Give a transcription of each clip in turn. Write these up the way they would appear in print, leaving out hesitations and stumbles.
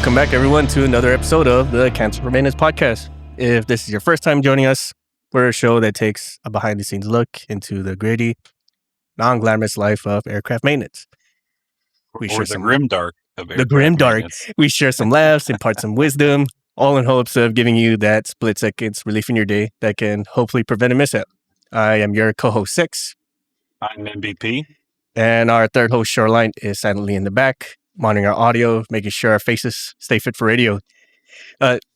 Welcome back, everyone, to another episode of the Cancel for Maintenance podcast. If this is your first time joining us, we're a show that takes a behind-the-scenes look into the gritty, non-glamorous life of aircraft maintenance. Or the grimdark of aircraft the grimdark. maintenance. We share some laughs, impart some wisdom, all in hopes of giving you that split seconds relief in your day that can hopefully prevent a mishap. I am your co-host, Six. I'm MVP. And our third host, Shoreline, is silently in the back, monitoring our audio, making sure our faces stay fit for radio.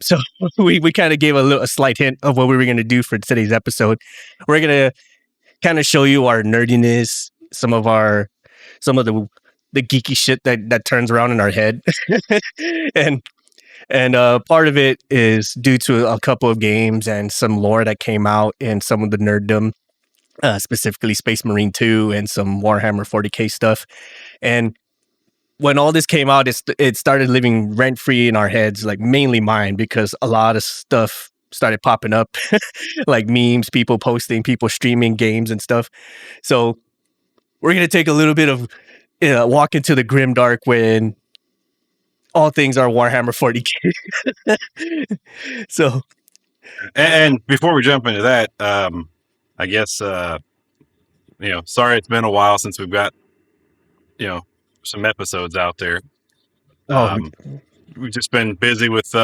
So we kind of gave a slight hint of what we were going to do for today's episode. We're going to kind of show you our nerdiness, some of the geeky shit that turns around in our head. and part of it is due to a couple of games and some lore that came out in some of the nerddom, specifically Space Marine 2 and some Warhammer 40k stuff. And when all this came out, it started living rent-free in our heads, like mainly mine, because a lot of stuff started popping up, like memes, people posting, people streaming games and stuff. So we're going to take a little bit of walk into the grimdark when all things are Warhammer 40k. So, and before we jump into that, I guess, sorry it's been a while since we've got, some episodes out there. We've just been busy with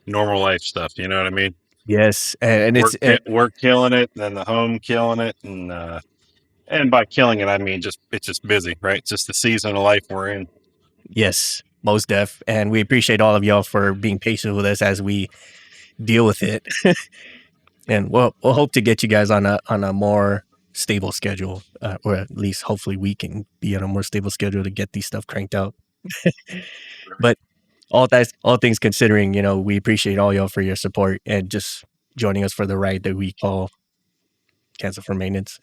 normal life stuff, you know what I mean? Yes, and work killing it, then the home killing it, and by killing it I mean it's just busy, right? It's just the season of life we're in. Yes, most def, and we appreciate all of y'all for being patient with us as we deal with it. And we'll hope to get you guys on a more stable schedule, or at least hopefully we can be on a more stable schedule to get these stuff cranked out. But all things considering, we appreciate all y'all for your support and just joining us for the ride that we call Cancel for Maintenance.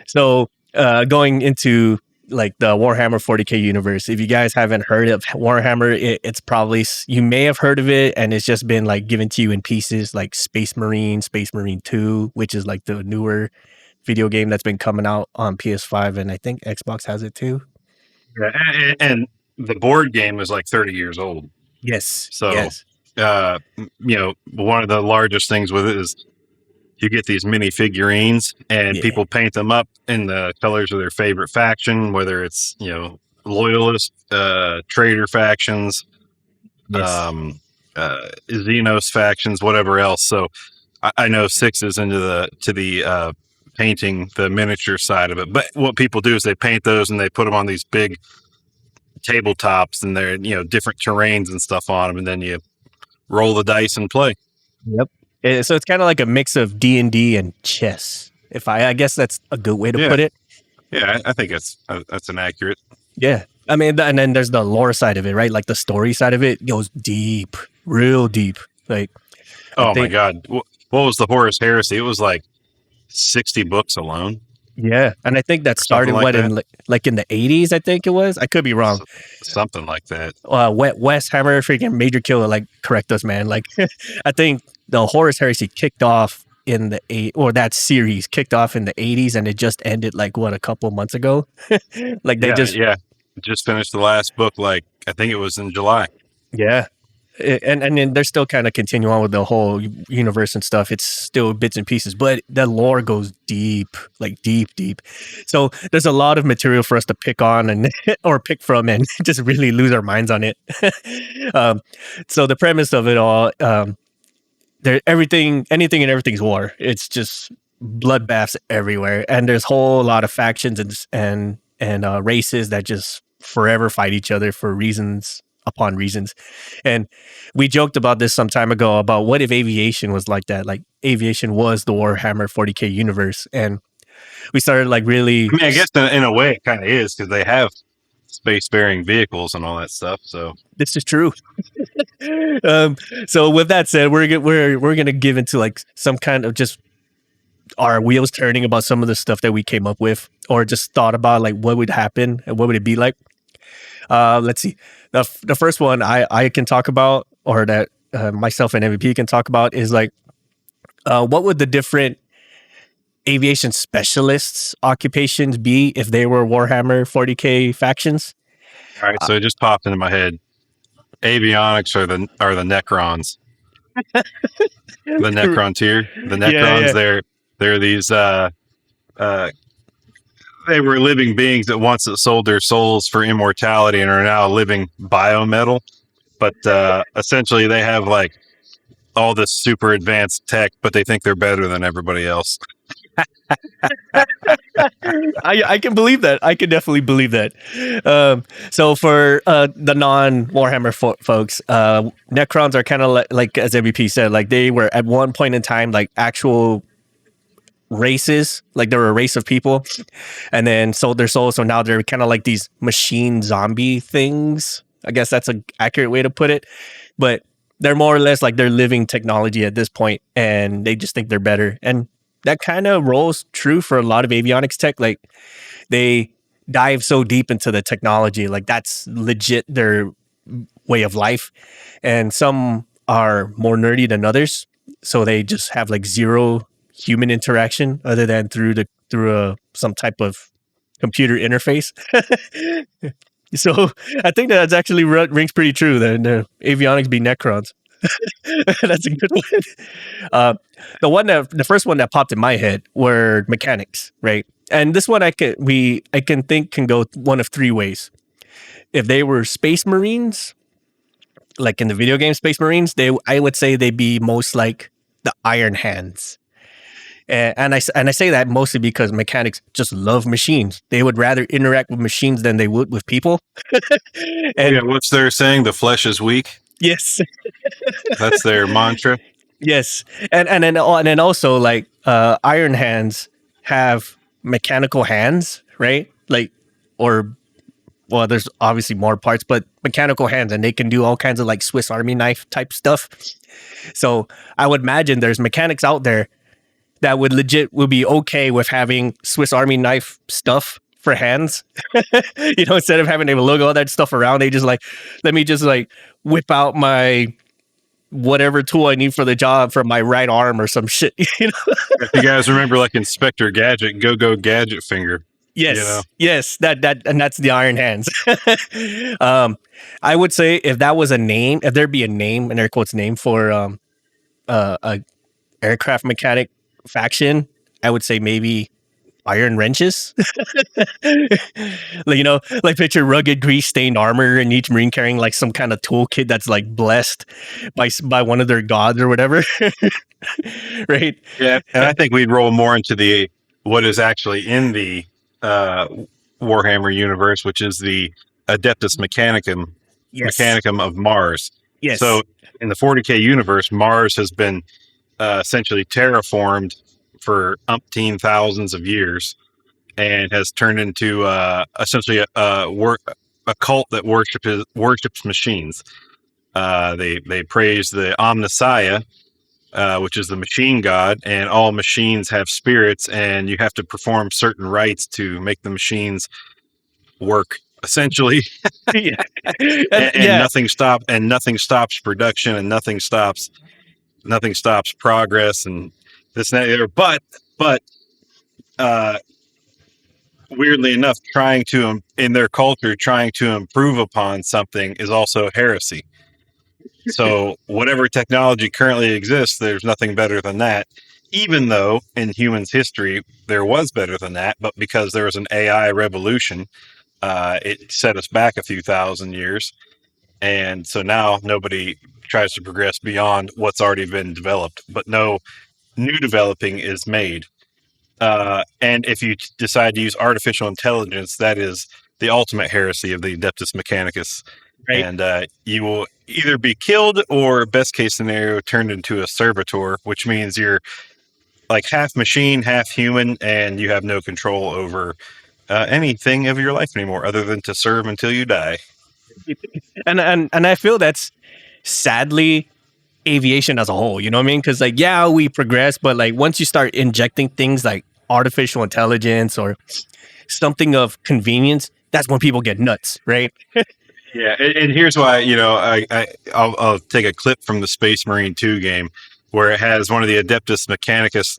So going into like the Warhammer 40k universe, if you guys haven't heard of Warhammer, it's probably, you may have heard of it, and it's just been like given to you in pieces, like Space Marine 2, which is like the newer video game that's been coming out on PS5, and I think Xbox has it too. Yeah, and the board game is like 30 years old. Yes. So, yes. One of the largest things with it is you get these mini figurines, and people paint them up in the colors of their favorite faction, whether it's, loyalist, traitor factions, Xenos factions, whatever else. So I know Six is into the painting the miniature side of it. But what people do is they paint those and they put them on these big tabletops, and they're, different terrains and stuff on them, and then you roll the dice and play. Yep. So it's kind of like a mix of D&D and chess. I guess that's a good way to put it. Yeah, I think that's an accurate. Yeah. I mean, and then there's the lore side of it, right? Like the story side of it goes deep, real deep. Like, my God. What was the Horus Heresy? It was like 60 books alone. Yeah. And I think that started in the 80s, I think it was. I could be wrong. Something like that. West Hammer, freaking Major Killer, correct us, man. I think the Horus Heresy kicked off in that series kicked off in the 80s, and it just ended a couple of months ago. Just finished the last book, I think it was in July. Yeah. And then they're still kind of continuing on with the whole universe and stuff. It's still bits and pieces, but the lore goes deep, deep. So there's a lot of material for us to pick on or pick from and just really lose our minds on it. So the premise of it all, anything and everything's war. It's just bloodbaths everywhere, and there's a whole lot of factions and races that just forever fight each other for reasons upon reasons. And we joked about this some time ago about what if Aviation was like that? Like Aviation was the Warhammer 40k universe, and we started really. I mean, I guess in a way it kind of is, because they have space-faring vehicles and all that stuff. So this is true. So with that said, we're gonna give into some kind of just our wheels turning about some of the stuff that we came up with, or just thought about what would happen and what would it be like. Let's see. The first one I can talk about, or that myself and MVP can talk about, is what would the different aviation specialists occupations be if they were Warhammer 40k factions? All right, so it just popped into my head. Avionics are the Necrons. The Necron tier. The Necrons, Yeah. they're these they were living beings that once sold their souls for immortality and are now living biometal. But essentially they have like all this super advanced tech, but they think they're better than everybody else. I can believe that. I can definitely believe that. So for the non Warhammer folks, Necrons are kind of like as MVP said, like they were at one point in time like actual races, like they were a race of people, and then sold their souls. So now they're kind of like these machine zombie things. I guess that's an accurate way to put it, but they're more or less like they're living technology at this point, and they just think they're better. And that kind of rolls true for a lot of avionics tech. Like they dive so deep into the technology, like that's legit their way of life. And some are more nerdy than others, so they just have like zero human interaction other than through some type of computer interface. So I think that's actually rings pretty true. That avionics be Necrons. That's a good one. The first one that popped in my head were mechanics, right? And this one I can think can go one of three ways. If they were space marines, like in the video game Space Marines, I would say they'd be most like the Iron Hands. And I say that mostly because mechanics just love machines. They would rather interact with machines than they would with people. And what's their saying? The flesh is weak. Yes, that's their mantra. Yes, and then also like Iron Hands have mechanical hands, right? Like, or well, there's obviously more parts, but mechanical hands, and they can do all kinds of like Swiss Army knife type stuff. So I would imagine there's mechanics out there that would be okay with having Swiss Army knife stuff for hands. Instead of having to lug all that stuff around, they just like, let me just like whip out my whatever tool I need for the job from my right arm or some shit. If you guys remember like Inspector Gadget, go Gadget Finger. Yes, yes, that and that's the Iron Hands. I would say if that was a name, if there'd be a name, an air quotes name for a aircraft mechanic faction, I would say maybe Iron Wrenches. Like picture rugged grease stained armor and each Marine carrying like some kind of toolkit that's like blessed by one of their gods or whatever. Right? Yeah, and I think we'd roll more into what is actually in the Warhammer universe, which is the Adeptus Mechanicum, Mechanicum of Mars. Yes. So in the 40k universe, Mars has been essentially terraformed for umpteen thousands of years and has turned into essentially a cult that worships machines. They praise the Omnissiah, which is the machine god, and all machines have spirits, and you have to perform certain rites to make the machines work. Essentially, nothing stops production, and nothing stops progress, and this and that. There. But weirdly enough, in their culture, trying to improve upon something is also heresy. So whatever technology currently exists, there's nothing better than that, even though in humans' history, there was better than that. But because there was an AI revolution, it set us back a few thousand years. And so now nobody tries to progress beyond what's already been developed, but no new developing is made. And if you decide to use artificial intelligence, that is the ultimate heresy of the Adeptus Mechanicus. Right. And you will either be killed or, best case scenario, turned into a servitor, which means you're like half machine, half human, and you have no control over anything of your life anymore other than to serve until you die. And I feel that's sadly aviation as a whole, you know what I mean? Because like, yeah, we progress, but like once you start injecting things like artificial intelligence or something of convenience, that's when people get nuts, right? Yeah, and here's why, I'll take a clip from the Space Marine 2 game where it has one of the Adeptus Mechanicus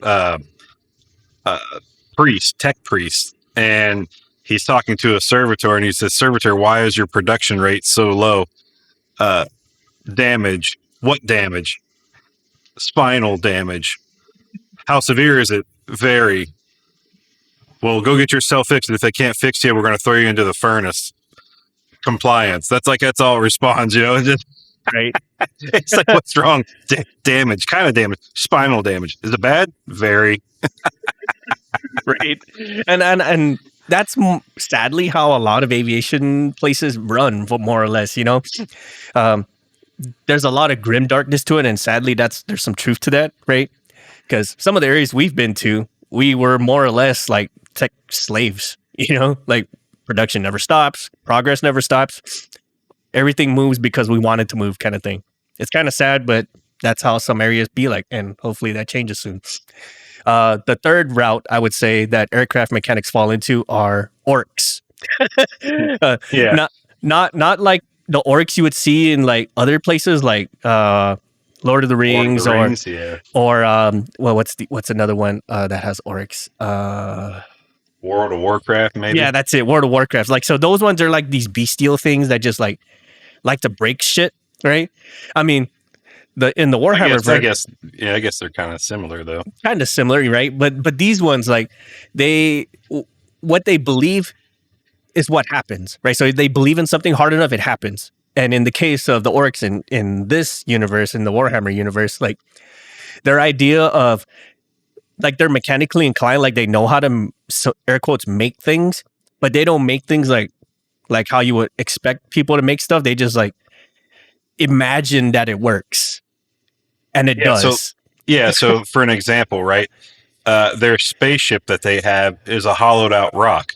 tech priests, and he's talking to a servitor, and he says, "Servitor, why is your production rate so low?" damage. What damage? Spinal damage. How severe is it? Very. Well, go get yourself fixed. If they can't fix you, we're going to throw you into the furnace. Compliance. That's all it responds, Just, Right. it's like, what's wrong? Damage. Kind of damage. Spinal damage. Is it bad? Very. Right. And that's sadly how a lot of aviation places run, more or less. There's a lot of grim darkness to it, and sadly, there's some truth to that, right? Because some of the areas we've been to, we were more or less like tech slaves. Like production never stops, progress never stops. Everything moves because we want it to move, kind of thing. It's kind of sad, but that's how some areas be like, and hopefully that changes soon. The third route I would say that aircraft mechanics fall into are orcs. Yeah. Not like the orcs you would see in like other places like Lord of the Rings, or what's another one that has orcs? World of Warcraft, maybe. Yeah, that's it. World of Warcraft. Like, so those ones are like these bestial things that just like to break shit, right? I mean, in the Warhammer, I guess they're kind of similar though. Kind of similar, right? But these ones, like, what they believe is what happens, right? So they believe in something hard enough, it happens. And in the case of the orcs in this universe, in the Warhammer universe, like their idea of like they're mechanically inclined, like they know how to air quotes make things, but they don't make things like how you would expect people to make stuff. They just like imagine that it works, and it does. So for an example, right? Their spaceship that they have is a hollowed out rock,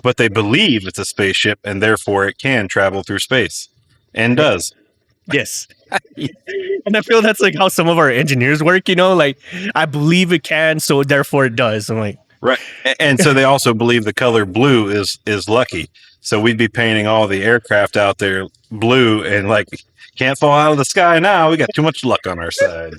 but they believe it's a spaceship, and therefore it can travel through space, and does. Yes. And I feel that's like how some of our engineers work, like I believe it can, so therefore it does. I'm like, right. And so they also believe the color blue is lucky. So we'd be painting all the aircraft out there blue and like, can't fall out of the sky now. We got too much luck on our side.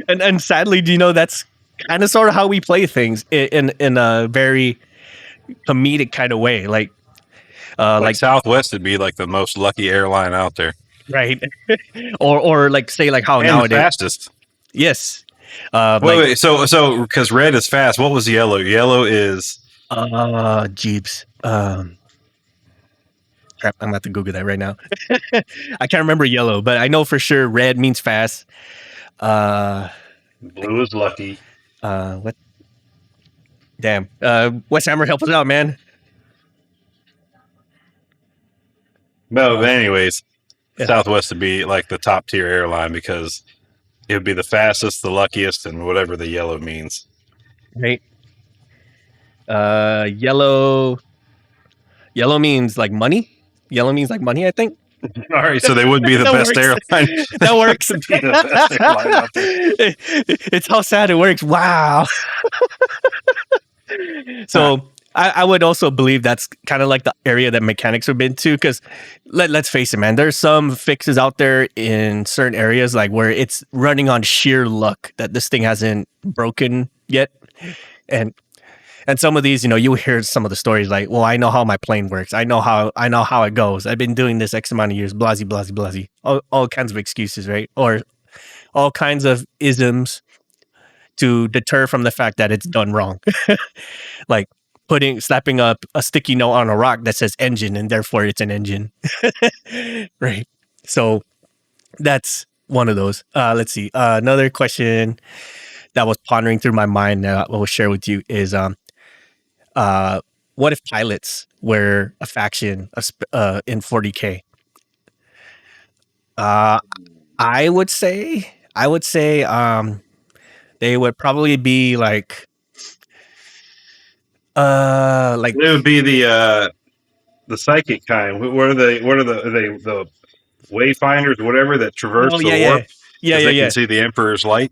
and sadly, that's kind of sort of how we play things in a very comedic kind of way. Like Southwest would be like the most lucky airline out there. Right. or like say like how and nowadays. The fastest. Yes. Wait. So because red is fast, what was yellow? Yellow is Jeeps. Crap, I'm about to Google that right now. I can't remember yellow, but I know for sure red means fast. Blue is lucky. What? Damn. West Hammer, help us out, man. No, but anyways, Southwest would be like the top tier airline because it would be the fastest, the luckiest, and whatever the yellow means. Right. Yellow means like money. Yellow means like money, I think. All right, so they would be the best airline. That works. It's how sad it works. Wow. So I would also believe that's kind of like the area that mechanics have been to, because let's face it, man, there's some fixes out there in certain areas like where it's running on sheer luck that this thing hasn't broken yet. And some of these, you hear some of the stories like, well, I know how my plane works. I know how it goes. I've been doing this X amount of years, blasey, blasey, blasey. All kinds of excuses, right? Or all kinds of isms to deter from the fact that it's done wrong. Like slapping up a sticky note on a rock that says engine, and therefore it's an engine. Right. So that's one of those. Let's see. Another question that was pondering through my mind that I will share with you is, what if pilots were a faction in 40k? I would say they would probably be like it would be the psychic kind. What are they? Are they the wayfinders, whatever, that traverse the warp? Yeah. They can see the Emperor's light.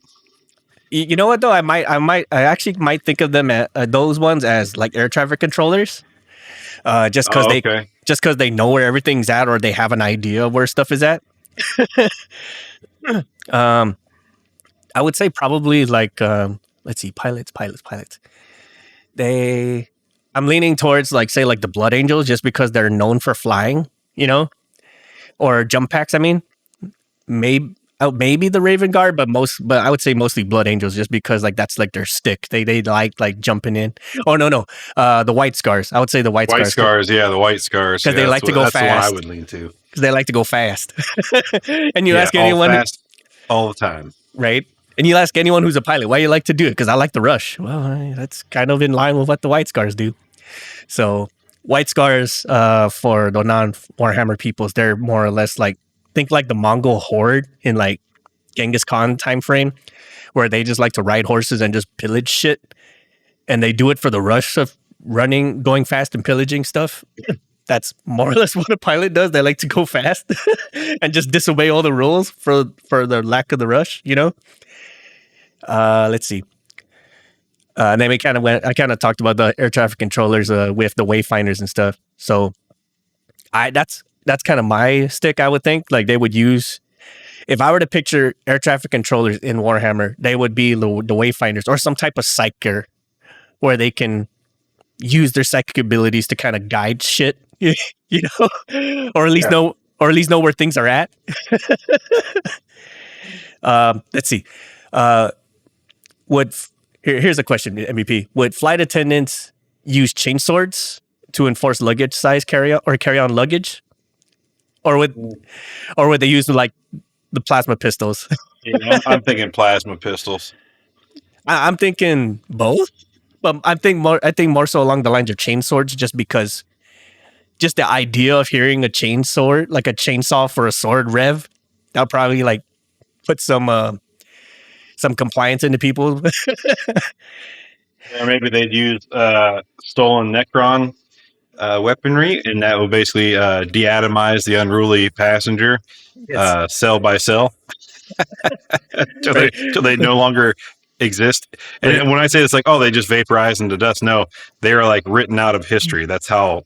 You know what though? I actually might think of them those ones as like air traffic controllers, just because they know where everything's at, or they have an idea of where stuff is at. I would say probably like let's see, pilots. I'm leaning towards like say like the Blood Angels just because they're known for flying, or jump packs. I mean, maybe the Raven Guard, but I would say mostly Blood Angels just because like that's like their stick. They like jumping in. Oh no, the White Scars. I would say the White Scars. White Scars, yeah, the White Scars. Because they like to go fast. That's the one I would lean to. Because they like to go fast. And you ask anyone fast all the time, right? And you ask anyone who's a pilot, why you like to do it? Because I like the rush. Well, that's kind of in line with what the White Scars do. So White Scars, for the non-Warhammer peoples, they're more or less like, think like the Mongol horde in like Genghis Khan time frame, where they just like to ride horses and just pillage shit. And they do it for the rush of running, going fast and pillaging stuff. That's more or less what a pilot does. They like to go fast and just disobey all the rules for the lack of the rush, Let's see. And then I kind of talked about the air traffic controllers with the wayfinders and stuff. So that's kind of my stick, I would think. Like they would use, if I were to picture air traffic controllers in Warhammer, they would be the wayfinders or some type of psyker where they can use their psychic abilities to kind of guide shit, or at least know where things are at. Let's see. Here's a question, MVP. Would flight attendants use chainswords to enforce luggage size carry on luggage, or would they use like the plasma pistols? I'm thinking plasma pistols. I'm thinking both, but I think more so along the lines of chainswords, just because, just the idea of hearing a chainsword, like a chainsaw for a sword rev, that'll probably like put some compliance into people. Or maybe they'd use stolen Necron weaponry, and that will basically de-atomize the unruly passenger, cell by cell, till they no longer exist. And when I say it's like, oh, they just vaporize into dust, no, they are like written out of history. That's how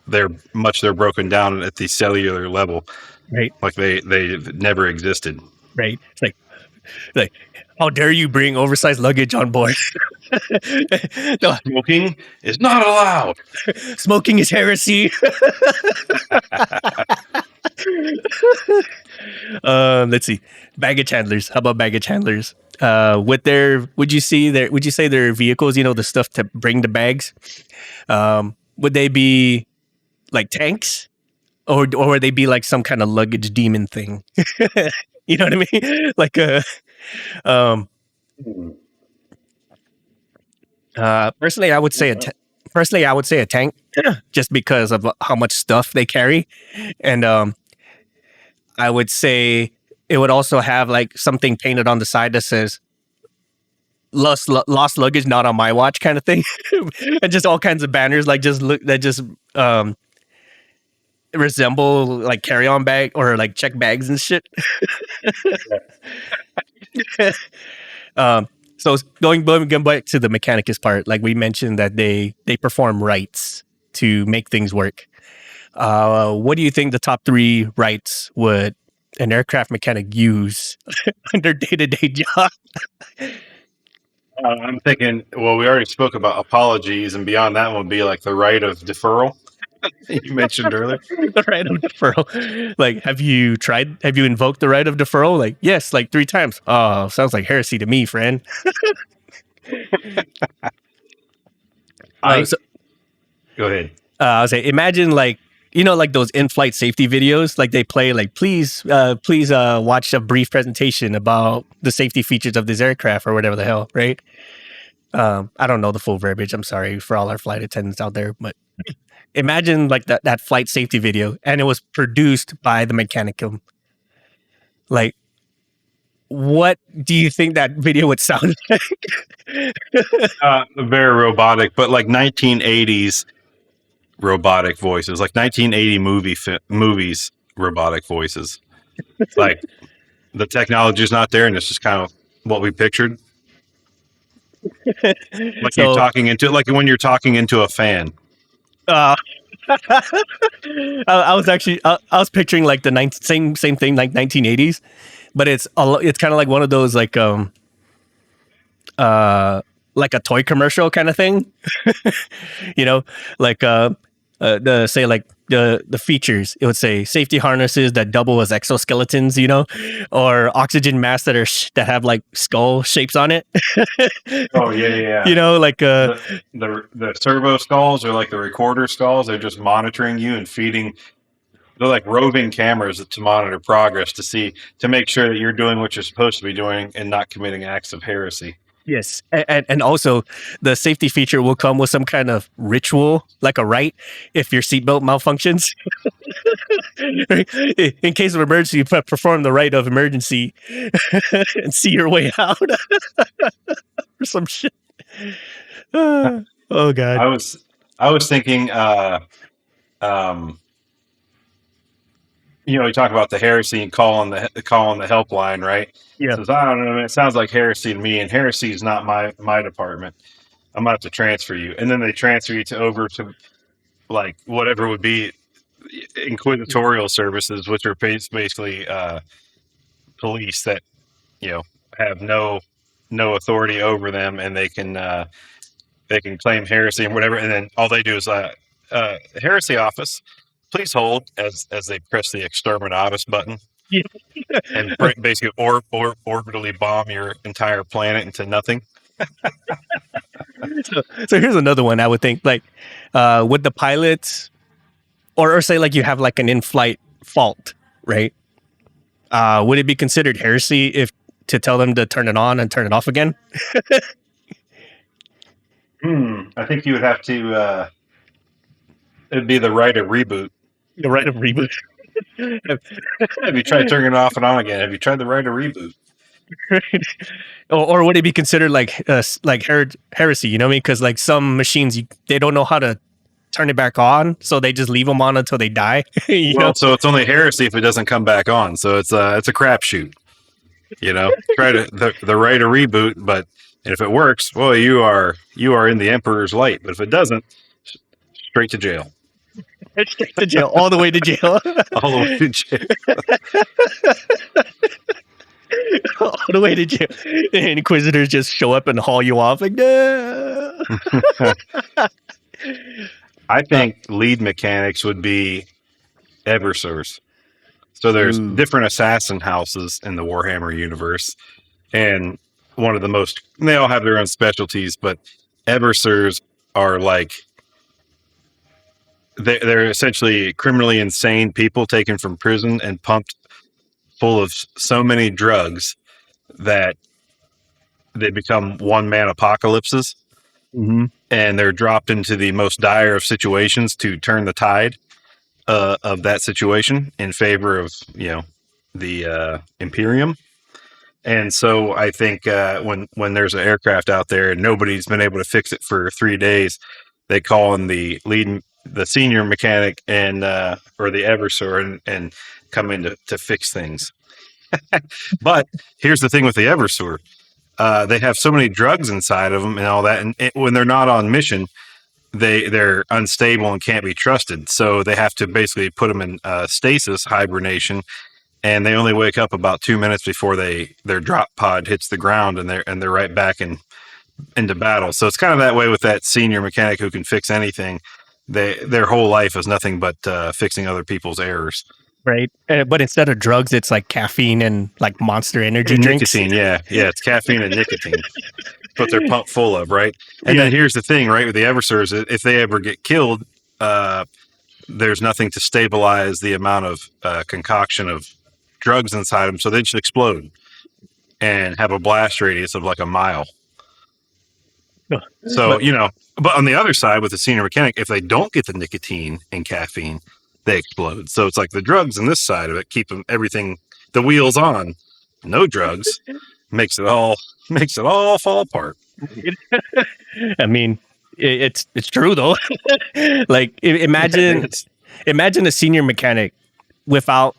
they're broken down at the cellular level. Right. Like they never existed. Right. It's like, how dare you bring oversized luggage on board? No. Smoking is not allowed. Smoking is heresy. Let's see. Baggage handlers. How about baggage handlers? Would you say their vehicles, the stuff to bring the bags, would they be like tanks? Or would they be like some kind of luggage demon thing? You know what I mean? Like personally, I would say a tank, just because of how much stuff they carry, and I would say it would also have like something painted on the side that says "lost luggage, not on my watch" kind of thing, and just all kinds of banners like resemble like carry-on bag or like check bags and shit. So going back to the Mechanicus part, like we mentioned that they perform rites to make things work. What do you think the top 3 rites would an aircraft mechanic use on their day-to-day job? I'm thinking, well, we already spoke about apologies, and beyond that would be like the rite of deferral. You mentioned earlier. The right of deferral. Like, have you invoked the right of deferral? Like, yes, like 3 times. Oh, sounds like heresy to me, friend. Go ahead. I was saying, imagine like, like those in-flight safety videos, like they play like, please watch a brief presentation about the safety features of this aircraft or whatever the hell, right? I don't know the full verbiage. I'm sorry for all our flight attendants out there, but imagine like that flight safety video, and it was produced by the Mechanicum. Like, what do you think that video would sound like? Very robotic, but like 1980s robotic voices, like 1980 movies robotic voices. Like the technology is not there, and it's just kind of what we pictured. Like you're talking into, like when you're talking into a fan. I was picturing like the same thing, like 1980s, but it's kind of like one of those like like a toy commercial kind of thing. You know, like the say like the features. It would say safety harnesses that double as exoskeletons, you know, or oxygen masks that are that have like skull shapes on it. Oh yeah. You know, like the servo skulls or like the recorder skulls. They're just monitoring you and feeding. They're like roving cameras to monitor progress to make sure that you're doing what you're supposed to be doing and not committing acts of heresy. yes, and also the safety feature will come with some kind of ritual, like a rite, if your seatbelt malfunctions. In case of emergency, you perform the rite of emergency and see your way out, or some shit. Oh God! I was thinking, you know, we talk about the heresy and calling the helpline, right? Yeah. Says, I don't know, it sounds like heresy to me, and heresy is not my department. I'm gonna have to transfer you, and then they transfer you over to like whatever would be inquisitorial services, which are basically police that, you know, have no authority over them, and they can claim heresy and whatever, and then all they do is heresy office, please hold, as they press the exterminatus button. Yeah. And basically orbitally bomb your entire planet into nothing. So here's another one I would think, like with the pilots, or say like you have like an in-flight fault, right? Would it be considered heresy if to tell them to turn it on and turn it off again? I think you would have to. It'd be the right of reboot. The right of reboot. Have you tried turning it off and on again? Have you tried the right of reboot? Or would it be considered like heresy? You know what I mean? Because like some machines, they don't know how to turn it back on, so they just leave them on until they die. You know? So it's only heresy if it doesn't come back on. So it's a crapshoot. You know, try the right of reboot, but if it works, well, you are in the Emperor's light. But if it doesn't, straight to jail. Straight to jail, all the way to jail. All the way to jail. All the way to jail. The Inquisitors just show up and haul you off like, nah. I think lead mechanics would be Eversors. So there's different assassin houses in the Warhammer universe, and one of the most, they all have their own specialties, but Eversors are like, they're essentially criminally insane people taken from prison and pumped full of so many drugs that they become one-man apocalypses. Mm-hmm. And they're dropped into the most dire of situations to turn the tide of that situation in favor of, you know, the Imperium. And so I think when there's an aircraft out there and nobody's been able to fix it for 3 days, they call in the senior mechanic and or the Eversor and come in to fix things. But here's the thing with the Eversor. They have so many drugs inside of them and all that, and when they're not on mission, they're unstable and can't be trusted. So they have to basically put them in stasis hibernation, and they only wake up about 2 minutes before their drop pod hits the ground, and they're right back into battle. So it's kind of that way with that senior mechanic who can fix anything. Their whole life is nothing but fixing other people's errors. Right. But instead of drugs, it's like caffeine and like Monster energy drinks. Nicotine, yeah. It's caffeine and nicotine. What they're pumped full of, right? And then here's the thing, right, with the Eversors, if they ever get killed, there's nothing to stabilize the amount of concoction of drugs inside them, so they just explode and have a blast radius of like a mile. So, you know, but on the other side with the senior mechanic, if they don't get the nicotine and caffeine, they explode. So it's like the drugs on this side of it keep them the wheels on. No drugs makes it all fall apart. I mean, it's true though. Like imagine a senior mechanic without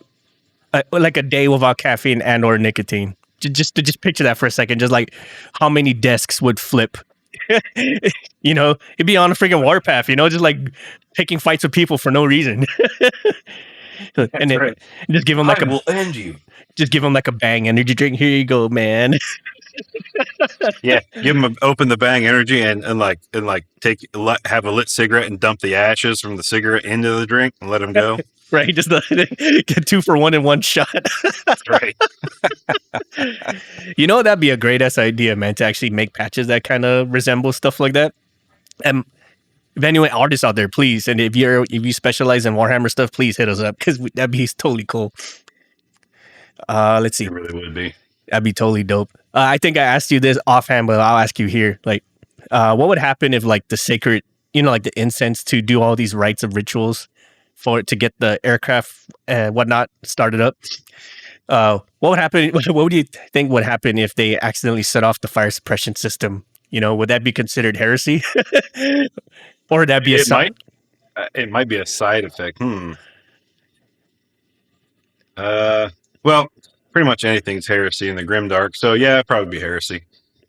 like a day without caffeine and or nicotine. Just picture that for a second. Just like how many desks would flip. You know, he'd be on a freaking warpath, you know, just like picking fights with people for no reason. And then just give him like will end you. Just give him like a bang energy drink. Here you go, man. Yeah, give them open the bang energy and have a lit cigarette and dump the ashes from the cigarette into the drink and let them go. Right, just get 2 for 1 in one shot. That's right. You know, that'd be a great ass idea, man, to actually make patches that kind of resemble stuff like that. And if any artists out there, please, and if you specialize in Warhammer stuff, please hit us up because that'd be totally cool. Let's see. It really would be. That'd be totally dope. I think I asked you this offhand, but I'll ask you here. Like, what would happen if, like, the sacred, like the incense to do all these rites of rituals for it to get the aircraft and whatnot started up? What would happen? What would you think would happen if they accidentally set off the fire suppression system? Would that be considered heresy? Or would that be a side? It might be a side effect. Well, pretty much anything's heresy in the grimdark. So yeah, it'd probably be heresy.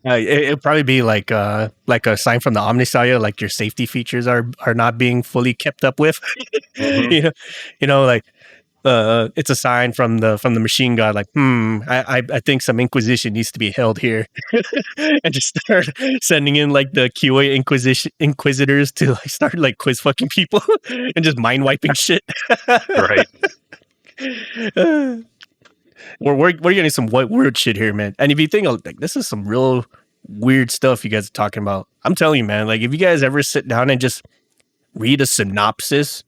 It'd probably be like a sign from the Omnissiah, like your safety features are not being fully kept up with. Mm-hmm. Like it's a sign from the machine god, like, I think some Inquisition needs to be held here, and just start sending in like the QA Inquisitors to like start like quiz fucking people and just mind wiping shit. Right. We're getting some weird shit here, man. And if you think like this is some real weird stuff you guys are talking about, I'm telling you, man. Like if you guys ever sit down and just read a synopsis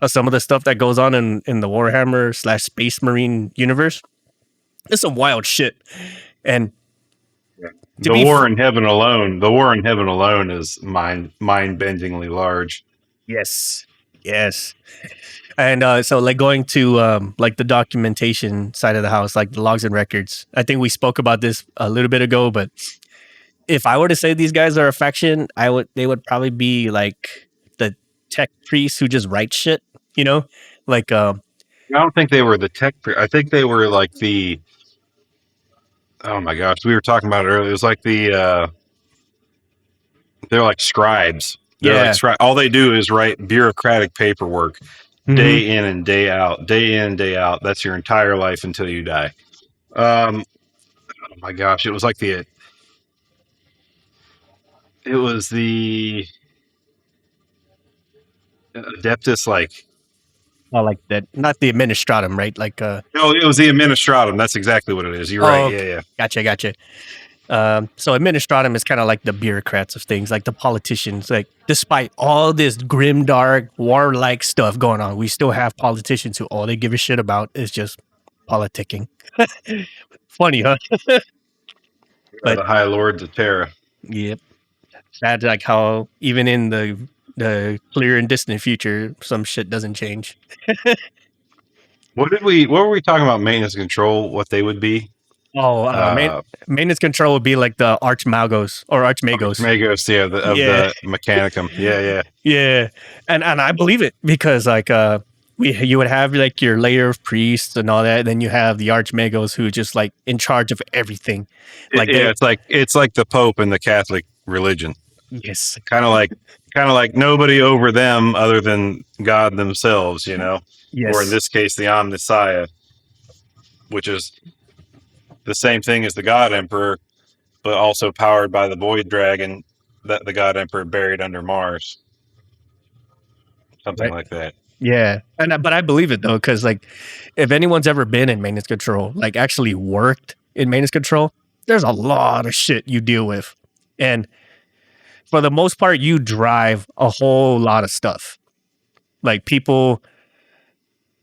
of some of the stuff that goes on in the Warhammer / Space Marine universe, it's some wild shit. And the war in heaven alone is mind-bendingly large. Yes. And so like going to like the documentation side of the house, like the logs and records, I think we spoke about this a little bit ago, but if I were to say these guys are a faction, they would probably be like the tech priests who just write shit, like I don't think they were the tech I think they were like the, oh my gosh, we were talking about it earlier. It was like they're like scribes. They're like all they do is write bureaucratic paperwork. Day in and day out. That's your entire life until you die. Oh my gosh, it was like the Adeptus, like that, not the Administratum, right? Like no, it was the Administratum. That's exactly what it is. You're right. Okay. Yeah. Gotcha. So Administratum is kind of like the bureaucrats of things, like the politicians. Like, despite all this grimdark, warlike stuff going on, we still have politicians who all they give a shit about is just politicking. Funny, huh? But the High Lords of Terra. Yep. That's like how even in the clear and distant future, some shit doesn't change. What were we talking about? Maintenance control, what they would be? Maintenance control would be like the Archmagos or Archmagos. Archmagos, the Mechanicum. Yeah. And I believe it because like you would have like your layer of priests and all that, and then you have the Archmagos who are just like in charge of everything. Like it's like the Pope in the Catholic religion. Yes. Kind of like nobody over them other than God themselves, Yes. Or in this case, the Omnissiah, which is the same thing as the God Emperor, but also powered by the Void Dragon that the God Emperor buried under Mars. Something like that. Yeah. But I believe it though, because like if anyone's ever been in maintenance control, like actually worked in maintenance control, there's a lot of shit you deal with. And for the most part, you drive a whole lot of stuff. Like people,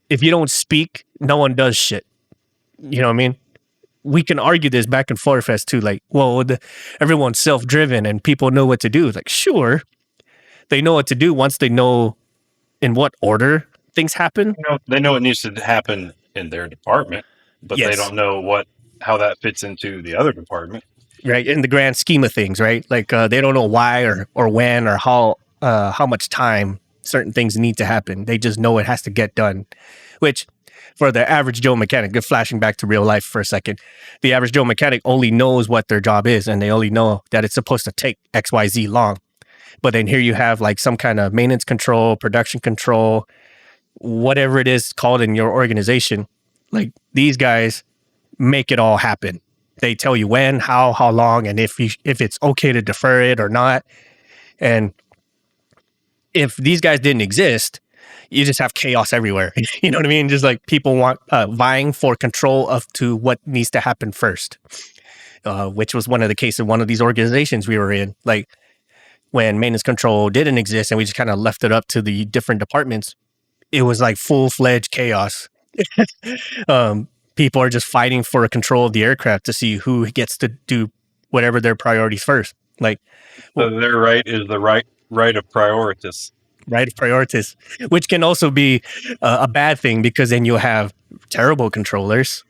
if you don't speak, no one does shit. You know what I mean? We can argue this back and forth as to like, well, everyone's self-driven and people know what to do. It's like, sure, they know what to do once they know in what order things happen. They know it needs to happen in their department, but they don't know how that fits into the other department. Right, in the grand scheme of things, right? Like they don't know why or when or how much time certain things need to happen. They just know it has to get done, which for the average Joe mechanic, flashing back to real life for a second, the average Joe mechanic only knows what their job is and they only know that it's supposed to take XYZ long. But then here you have like some kind of maintenance control, production control, whatever it is called in your organization. Like these guys make it all happen. They tell you when, how long, and if it's okay to defer it or not. And if these guys didn't exist, you just have chaos everywhere. You know what I mean? Just like people want vying for control of to what needs to happen first, which was one of the cases of one of these organizations we were in. Like when maintenance control didn't exist and we just kind of left it up to the different departments, it was like full-fledged chaos. People are just fighting for control of the aircraft to see who gets to do whatever their priorities first. Like, so their right is the right of priorities. Right of priorities, which can also be a bad thing because then you'll have terrible controllers,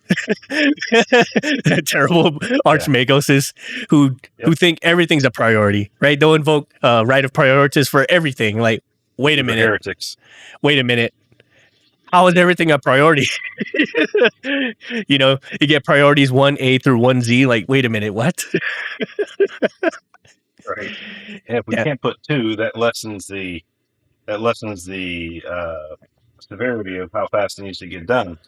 terrible archmagoses who think everything's a priority, right? They'll invoke right of priorities for everything. Like, wait a minute. Heretics. Wait a minute. How is everything a priority? You know, you get priorities 1A through 1Z. Like, wait a minute, what? Right. And if we can't put 2, that lessens the severity of how fast it needs to get done.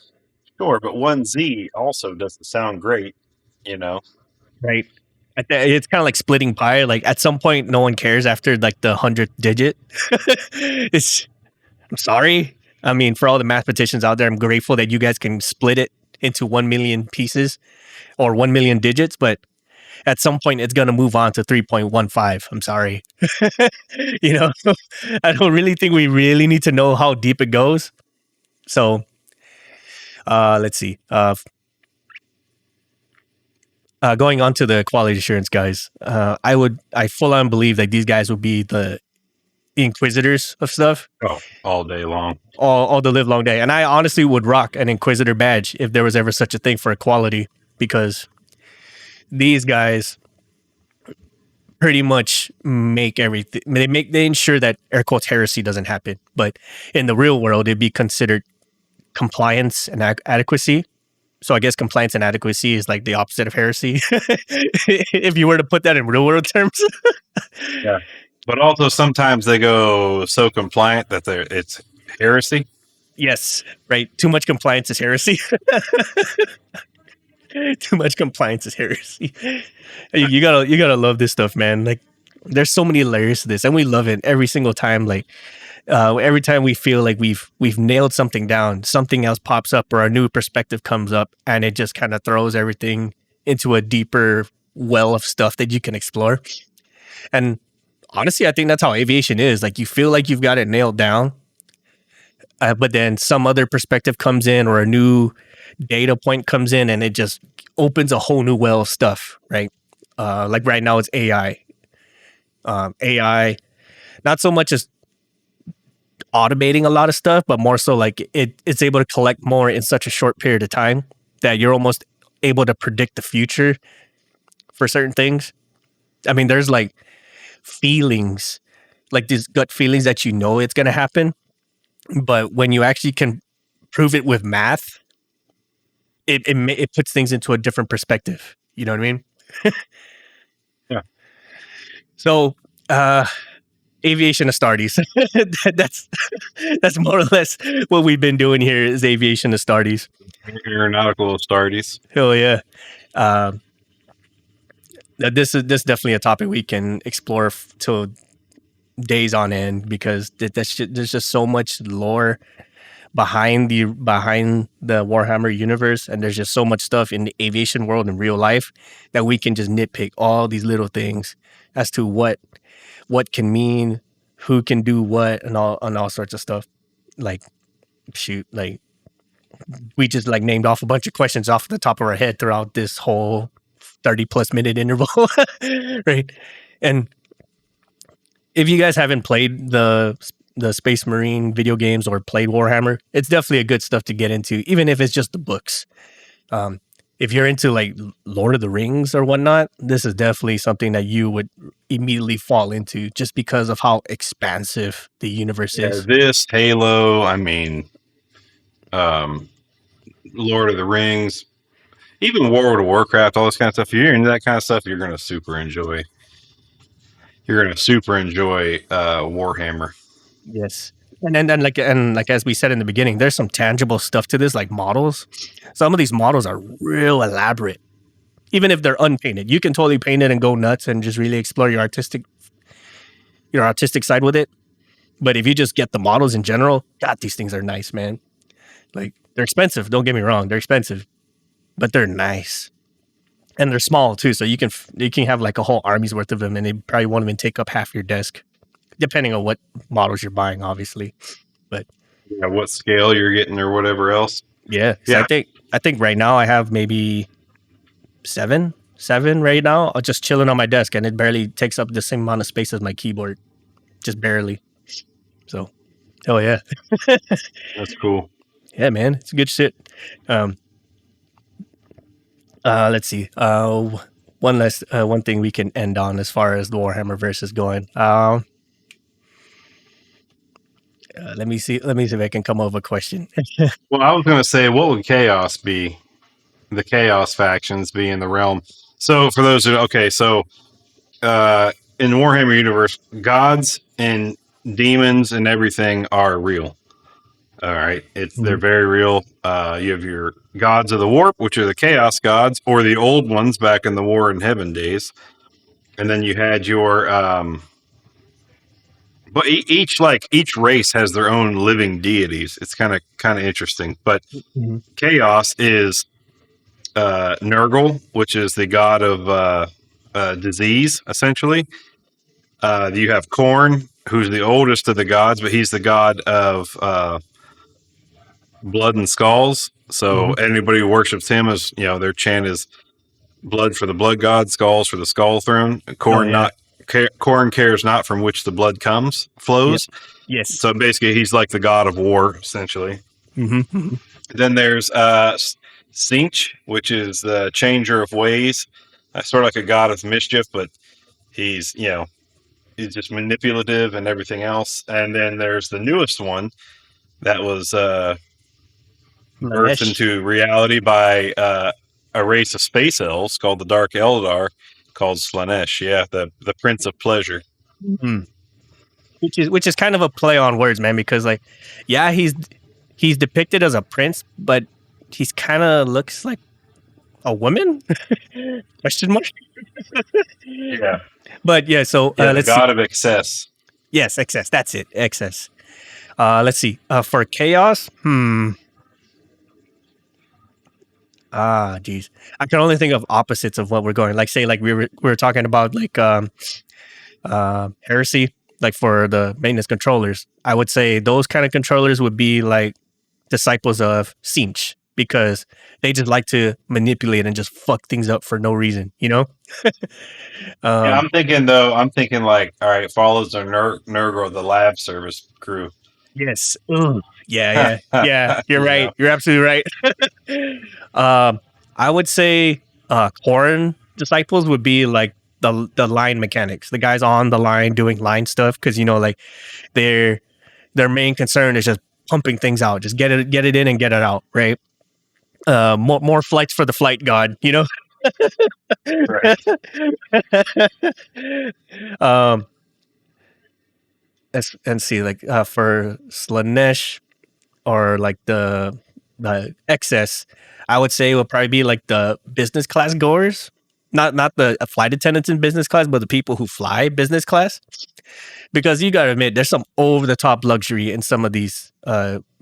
Sure, but 1Z also doesn't sound great, you know? Right. It's kind of like splitting pie. Like at some point, no one cares after like the 100th digit. I'm sorry. I mean, for all the mathematicians out there, I'm grateful that you guys can split it into 1 million pieces or 1 million digits, but at some point it's going to move on to 3.15. I'm sorry. You know, I don't really think we really need to know how deep it goes. So let's see. Going on to the quality assurance guys, I full on believe that these guys would be the inquisitors of stuff. Oh, all day long. All the live long day. And I honestly would rock an inquisitor badge if there was ever such a thing for equality, because these guys pretty much make everything. They ensure that air quotes heresy doesn't happen. But in the real world, it'd be considered compliance and adequacy. So I guess compliance and adequacy is like the opposite of heresy. If you were to put that in real world terms. Yeah. But also sometimes they go so compliant that it's heresy. Yes, right. Too much compliance is heresy. Too much compliance is heresy. You gotta love this stuff, man. Like, there's so many layers to this, and we love it every single time. Like, every time we feel like we've nailed something down, something else pops up or a new perspective comes up, and it just kind of throws everything into a deeper well of stuff that you can explore. And honestly, I think that's how aviation is. Like, you feel like you've got it nailed down, but then some other perspective comes in or a new data point comes in and it just opens a whole new well of stuff, right? Like right now it's AI. AI, not so much as automating a lot of stuff, but more so like it's able to collect more in such a short period of time that you're almost able to predict the future for certain things. I mean, there's like feelings, like these gut feelings that you know it's going to happen, but when you actually can prove it with math, it puts things into a different perspective. You know what I mean? Yeah. So, Aviation Astartes. That's more or less what we've been doing here is Aviation Astartes. Aeronautical Astartes. Hell yeah. This is definitely a topic we can explore till days on end, because there's just so much lore behind the Warhammer universe, and there's just so much stuff in the aviation world in real life that we can just nitpick all these little things as to what can mean, who can do what, and all sorts of stuff. Like, shoot, like we just like named off a bunch of questions off the top of our head throughout this whole 30+ minute interval. Right? And if you guys haven't played the Space Marine video games or played Warhammer, it's definitely a good stuff to get into, even if it's just the books. If you're into like Lord of the Rings or whatnot, this is definitely something that you would immediately fall into just because of how expansive the universe is. This, Halo, I mean, Lord of the Rings, even World of Warcraft, all this kind of stuff. If you're into that kind of stuff, you're going to super enjoy. You're going to super enjoy Warhammer. Yes. And then like as we said in the beginning, there's some tangible stuff to this, like models. Some of these models are real elaborate. even if they're unpainted. You can totally paint it and go nuts and just really explore your artistic side with it. But if you just get the models in general, God, these things are nice, man. Like, they're expensive. Don't get me wrong, they're expensive, but they're nice, and they're small too. So you can have like a whole army's worth of them, and they probably won't even take up half your desk, depending on what models you're buying, obviously. But yeah, what scale you're getting or whatever else. Yeah. So I think right now I have maybe seven right now, just chilling on my desk, and it barely takes up the same amount of space as my keyboard, just barely. So, hell yeah. That's cool. Yeah, man, it's good shit. Let's see. One thing we can end on as far as the Warhammer verse is going. Let me see if I can come up with a question. Well, I was going to say, what would chaos be? The chaos factions be in the realm. So for those who, okay, so in the Warhammer universe, gods and demons and everything are real. All right, they're very real. You have your gods of the warp, which are the chaos gods, or the old ones back in the War in Heaven days, and then you had your. But each race has their own living deities. It's kind of interesting. But chaos is Nurgle, which is the god of disease, essentially. You have Khorne, who's the oldest of the gods, but he's the god of blood and skulls. So anybody who worships him is, their chant is blood for the blood god, skulls for the skull throne. Khorne cares not from which the blood flows. Yes. So basically, he's like the god of war, essentially. Then there's Tzeentch, which is the changer of ways. Sort of like a god of mischief, but he's just manipulative and everything else. And then there's the newest one that was birthed into reality by a race of space elves called the Dark Eldar, called Slaanesh. Yeah, the Prince of Pleasure. Which is kind of a play on words, man, because he's depicted as a prince, but he's kind of looks like a woman? Question mark. Yeah. But yeah, so let's see. God of excess. Yes, excess. That's it. Excess. Let's see. For chaos, geez. I can only think of opposites of what we're going. Like, say, like we were talking about, like heresy, like for the maintenance controllers. I would say those kind of controllers would be like disciples of Tzeentch, because they just like to manipulate and just fuck things up for no reason, Yeah, I'm thinking like, all right, follows the Nurgle, the lab service crew. Yes. Ooh. Yeah. You're right. You're absolutely right. I would say Khorne disciples would be like the line mechanics, the guys on the line doing line stuff, because like their main concern is just pumping things out, just get it in and get it out, right? More flights for the flight god, Right. And see, like for Slaanesh or like the excess, I would say it would probably be like the business class goers, not the flight attendants in business class, but the people who fly business class, because you gotta admit there's some over the top luxury in some of these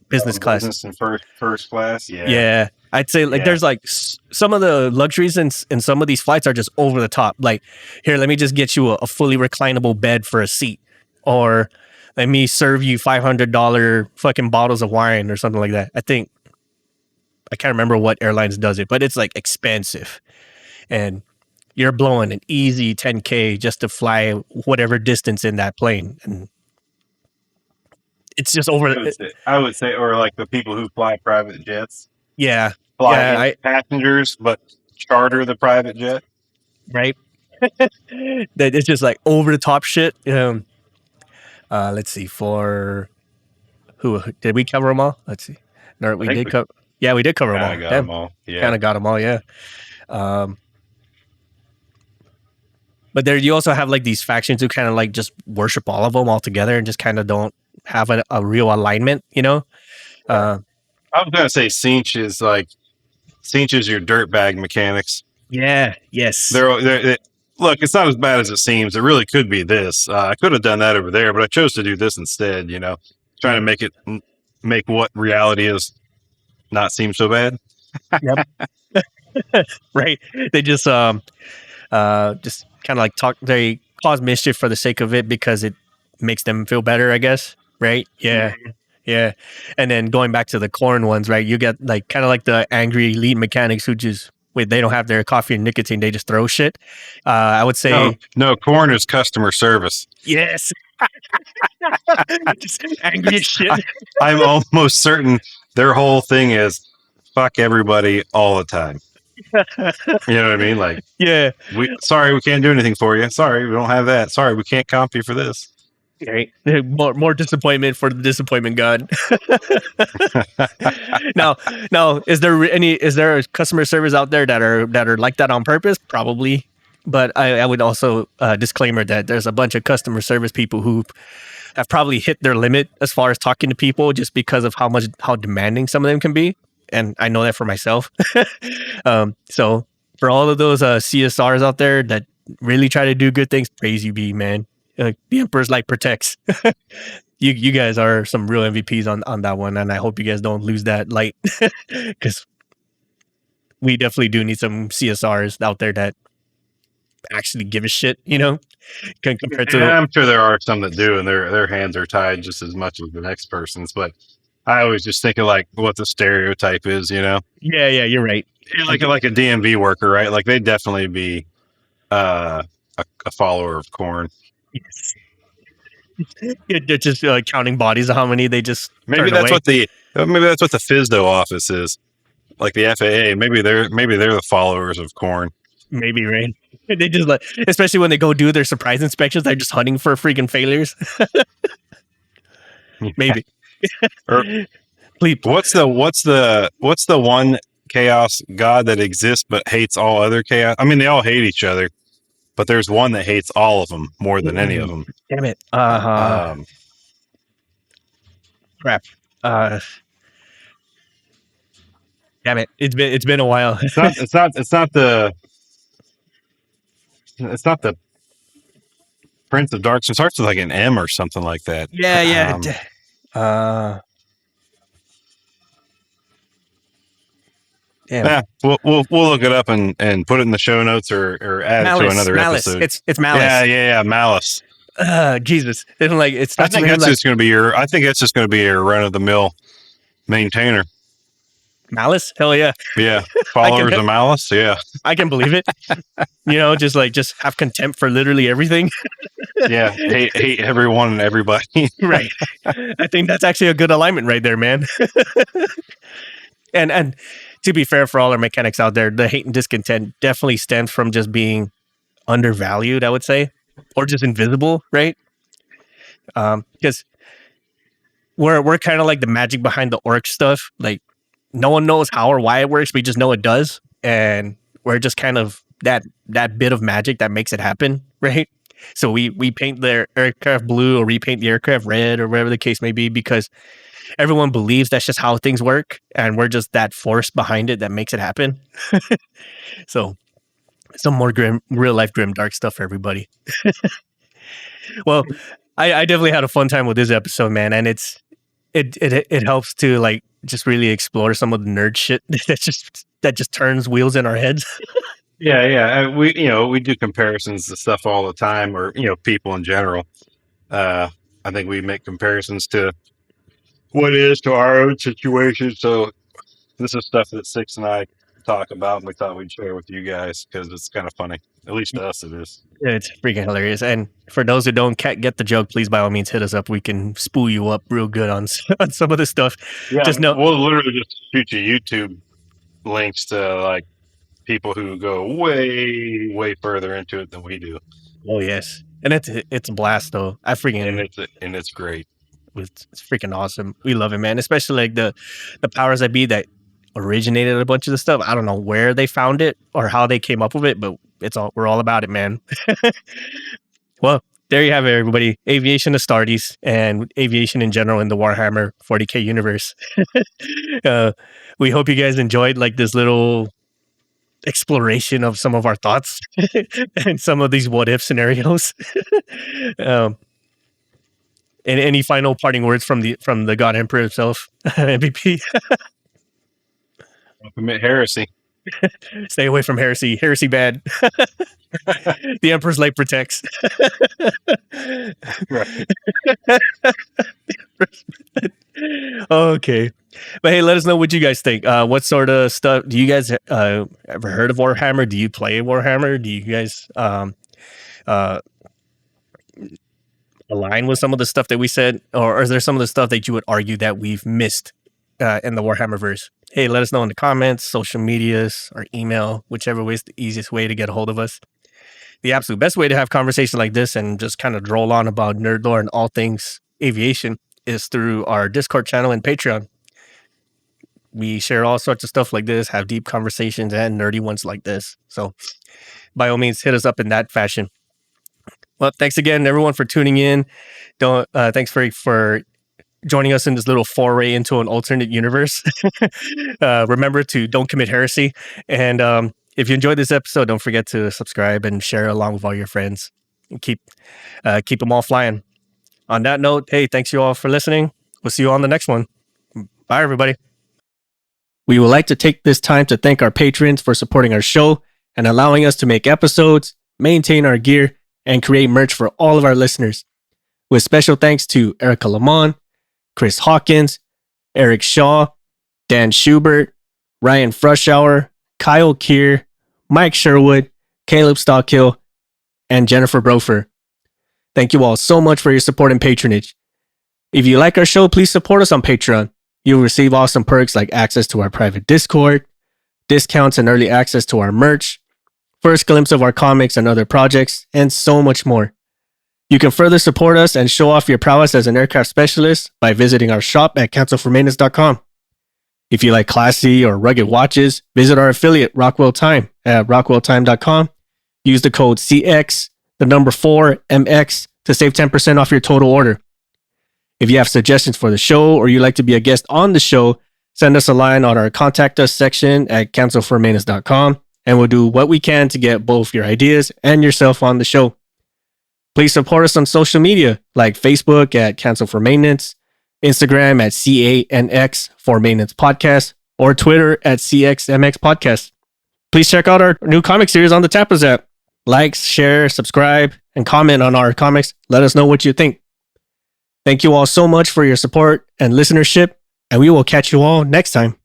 business class. Business and first class, yeah. Yeah, I'd say like there's like some of the luxuries in some of these flights are just over the top. Like, here, let me just get you a fully reclinable bed for a seat, or let me serve you $500 fucking bottles of wine or something like that. I think I can't remember what airlines does it, but it's like expensive, and you're blowing an easy $10K just to fly whatever distance in that plane, and it's just over. I would say, or like the people who fly private jets. Yeah. Fly passengers, but charter the private jet. Right. That it's just like over the top shit. Let's see. For who did we cover them all? Let's see. No, we did cover. Yeah, we did cover them all. Got them all. Yeah. Kind of got them all. Yeah. But there, you also have like these factions who kind of like just worship all of them all together and just kind of don't have a real alignment, I was gonna say Tzeentch is your dirtbag mechanics. Yeah. Yes. Look, it's not as bad as it seems. It really could be this. I could have done that over there, but I chose to do this instead. Trying to make what reality is not seem so bad. Yep. Right. They just kind of like they cause mischief for the sake of it because it makes them feel better, I guess. Right. Yeah. Yeah. And then going back to the corn ones, right? You get like kind of like the angry elite mechanics who just they don't have their coffee and nicotine, they just throw shit. I would say no, corn is customer service. Yes. Just angry as shit. I'm almost certain their whole thing is fuck everybody all the time. You know what I mean? Like, yeah. Sorry, we can't do anything for you. Sorry, we don't have that. Sorry, we can't comp you for this. Right. More disappointment for the disappointment god. Now, is there customer service out there that are like that on purpose? Probably. But I would also disclaimer that there's a bunch of customer service people who have probably hit their limit as far as talking to people just because of how demanding some of them can be. And I know that for myself. So for all of those CSRs out there that really try to do good things, praise you be, man. The Emperor's Light protects. You guys are some real MVPs on that one, and I hope you guys don't lose that light because we definitely do need some CSRs out there that actually give a shit, compared to. I'm sure there are some that do, and their hands are tied just as much as the next person's. But I always just think of like what the stereotype is, Yeah, you're right. Like a DMV worker, right? Like they'd definitely be a follower of corn. Yes. They're just counting bodies of how many they just maybe that's what the FSDO office is, like the FAA. Maybe they're the followers of corn. Maybe, right? They just especially when they go do their surprise inspections, they're just hunting for freaking failures. Maybe. Please. What's the one chaos god that exists but hates all other chaos? I mean, they all hate each other. But there's one that hates all of them more than any of them. Damn it! Crap. Damn it! It's been a while. It's not the Prince of Darkness. It starts with like an M or something like that. Yeah. Yeah, we'll look it up and put it in the show notes or add it to another episode. It's Malice. Yeah, Malice. Jesus, it's. I think that's just going to be your run of the mill maintainer. Malice, hell yeah. Yeah, followers of Malice. Yeah, I can believe it. Just have contempt for literally everything. Yeah, hate everyone and everybody. Right. I think that's actually a good alignment right there, man. And to be fair for all our mechanics out there, the hate and discontent definitely stems from just being undervalued, I would say, or just invisible, right? Because we're kind of like the magic behind the orc stuff. Like no one knows how or why it works. We just know it does, and we're just kind of that bit of magic that makes it happen, right? So we paint the aircraft blue or repaint the aircraft red or whatever the case may be because everyone believes that's just how things work, and we're just that force behind it that makes it happen. So, some more real life grimdark stuff for everybody. Well, I definitely had a fun time with this episode, man, and it helps to like just really explore some of the nerd shit that just turns wheels in our heads. Yeah. We do comparisons to stuff all the time, or people in general. I think we make comparisons to what it is to our own situation. So this is stuff that Six and I talk about, and we thought we'd share with you guys because it's kind of funny. At least to us, it is. It's freaking hilarious. And for those who don't get the joke, please by all means hit us up. We can spool you up real good on some of this stuff. Yeah, we'll literally just shoot you YouTube links to like people who go way further into it than we do. Oh yes, and it's a blast though. And it's great. It's freaking awesome. We love it, man. Especially like the powers that be that originated a bunch of the stuff. I don't know where they found it or how they came up with it, but we're all about it, man. Well, there you have it, everybody. Aviation Astartes and aviation in general in the Warhammer 40k universe. We hope you guys enjoyed like this little exploration of some of our thoughts and some of these what if scenarios. And any final parting words from the God Emperor himself, MVP? Don't commit heresy. Stay away from heresy. Heresy bad. The Emperor's light protects. Right. Okay. But hey, let us know what you guys think. What sort of stuff do you guys ever heard of Warhammer? Do you play Warhammer? Do you guys align with some of the stuff that we said, or is there some of the stuff that you would argue that we've missed in the Warhammer verse? Hey, let us know in the comments, social medias, or email, whichever way is the easiest way to get a hold of us. The absolute best way to have conversation like this and just kind of droll on about nerd lore and all things aviation is through our Discord channel and Patreon. We share all sorts of stuff like this, have deep conversations and nerdy ones like this. So by all means, hit us up in that fashion. Well, thanks again, everyone, for tuning in. Thanks for joining us in this little foray into an alternate universe. Remember to don't commit heresy. And if you enjoyed this episode, don't forget to subscribe and share along with all your friends. And keep them all flying. On that note, hey, thanks you all for listening. We'll see you on the next one. Bye, everybody. We would like to take this time to thank our patrons for supporting our show and allowing us to make episodes, maintain our gear, and create merch for all of our listeners. With special thanks to Erica Lamont, Chris Hawkins, Eric Shaw, Dan Schubert, Ryan Frushauer, Kyle Keir, Mike Sherwood, Caleb Stockhill, and Jennifer Brofer. Thank you all so much for your support and patronage. If you like our show, please support us on Patreon. You'll receive awesome perks like access to our private Discord, discounts and early access to our merch, first glimpse of our comics and other projects, and so much more. You can further support us and show off your prowess as an aircraft specialist by visiting our shop at cancelformaintenance.com. If you like classy or rugged watches, visit our affiliate Rockwell Time at rockwelltime.com. Use the code CX4MX to save 10% off your total order. If you have suggestions for the show or you'd like to be a guest on the show, send us a line on our contact us section at cancelformaintenance.com and we'll do what we can to get both your ideas and yourself on the show. Please support us on social media like Facebook at Cancel for Maintenance, Instagram at CANX for Maintenance Podcast, or Twitter at CXMX Podcast. Please check out our new comic series on the Tapas app. Like, share, subscribe, and comment on our comics. Let us know what you think. Thank you all so much for your support and listenership, and we will catch you all next time.